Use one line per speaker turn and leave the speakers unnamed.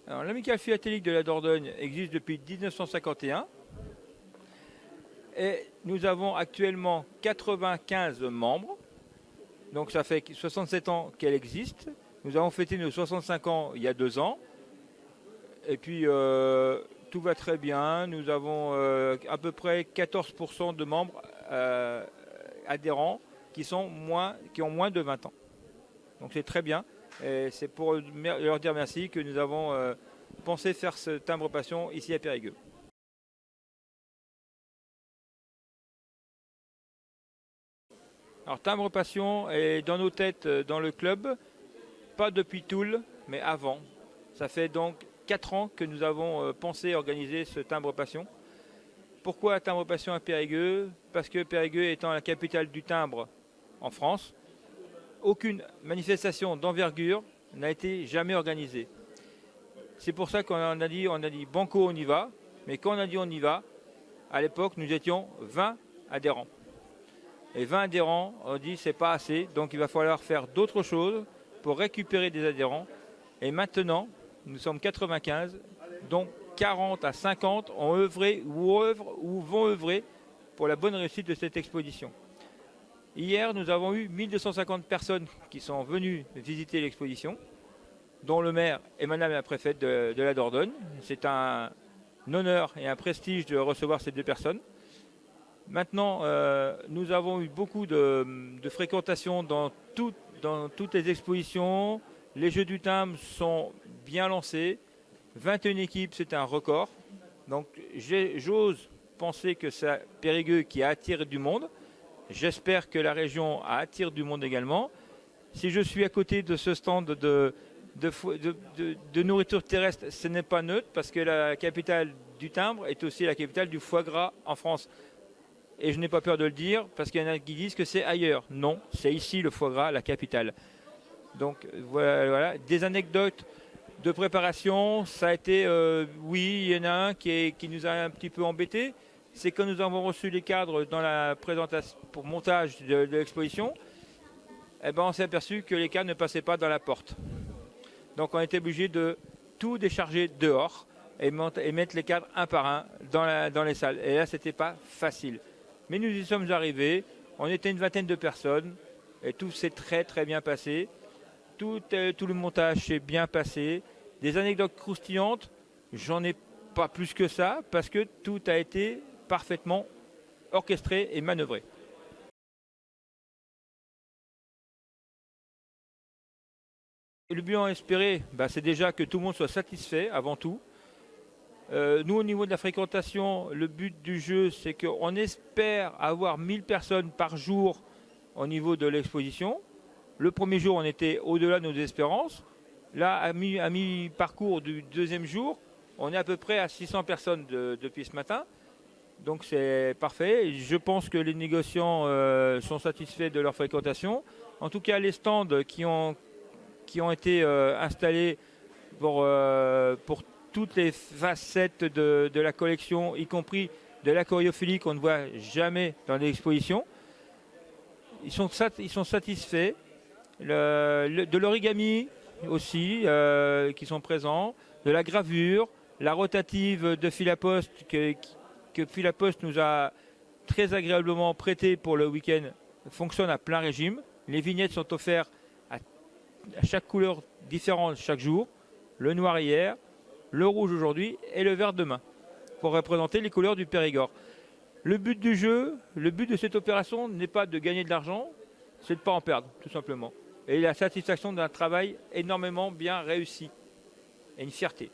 Alors, l'Amicale philatélique de la Dordogne existe depuis 1951 et nous avons actuellement 95 membres. Donc ça fait 67 ans qu'elle existe. Nous avons fêté nos 65 ans il y a 2 ans. Et puis tout va très bien. Nous avons à peu près 14% de membres adhérents qui ont moins de 20 ans. Donc c'est très bien. Et c'est pour leur dire merci que nous avons pensé faire ce timbre passion ici à Périgueux. Alors timbre passion est dans nos têtes dans le club, pas depuis Toul, mais avant. Ça fait donc 4 ans que nous avons pensé organiser ce timbre passion. Pourquoi timbre passion à Périgueux? Parce que Périgueux étant la capitale du timbre en France, aucune manifestation d'envergure n'a été jamais organisée. C'est pour ça qu'on a dit banco on y va, mais quand on a dit on y va, à l'époque nous étions 20 adhérents. Et 20 adhérents, on dit c'est pas assez, donc il va falloir faire d'autres choses pour récupérer des adhérents. Et maintenant, nous sommes 95, donc 40 à 50 ont œuvré ou œuvrent ou vont œuvrer pour la bonne réussite de cette exposition. Hier, nous avons eu 1250 personnes qui sont venues visiter l'exposition, dont le maire et madame la préfète de la Dordogne. C'est un honneur et un prestige de recevoir ces 2 personnes. Maintenant, nous avons eu beaucoup de fréquentation dans toutes les expositions. Les Jeux du timbre sont bien lancés. 21 équipes, c'est un record. Donc j'ose penser que c'est Périgueux qui a attiré du monde. J'espère que la région attire du monde également. Si je suis à côté de ce stand de nourriture terrestre, ce n'est pas neutre parce que la capitale du timbre est aussi la capitale du foie gras en France. Et je n'ai pas peur de le dire parce qu'il y en a qui disent que c'est ailleurs. Non, c'est ici le foie gras, la capitale. Donc voilà. Des anecdotes de préparation, ça a été, oui, il y en a un qui nous a un petit peu embêtés. C'est quand nous avons reçu les cadres dans la présentation pour montage de l'exposition, eh ben on s'est aperçu que les cadres ne passaient pas dans la porte. Donc on était obligé de tout décharger dehors et mettre les cadres un par un dans les salles. Et là, c'était pas facile. Mais nous y sommes arrivés, on était une vingtaine de personnes et tout s'est très très bien passé. Tout le montage s'est bien passé. Des anecdotes croustillantes, j'en ai pas plus que ça parce que tout a été parfaitement orchestré et manœuvré. Et le bilan espéré, c'est déjà que tout le monde soit satisfait avant tout. Nous, au niveau de la fréquentation, le but du jeu, c'est qu'on espère avoir 1000 personnes par jour au niveau de l'exposition. Le premier jour, on était au-delà de nos espérances. Là, à mi-parcours du deuxième jour, on est à peu près à 600 personnes depuis ce matin. Donc c'est parfait. Je pense que les négociants sont satisfaits de leur fréquentation. En tout cas, les stands qui ont été installés pour toutes les facettes de la collection, y compris de l'aquariophilie qu'on ne voit jamais dans les expositions, ils sont satisfaits. De l'origami aussi, qui sont présents, de la gravure, la rotative de fil à poste que Fil à Poste nous a très agréablement prêté pour le week-end fonctionne à plein régime. Les vignettes sont offertes à chaque couleur différente chaque jour. Le noir hier, le rouge aujourd'hui et le vert demain pour représenter les couleurs du Périgord. Le but du jeu, le but de cette opération n'est pas de gagner de l'argent, c'est de ne pas en perdre, tout simplement. Et la satisfaction d'un travail énormément bien réussi et une fierté.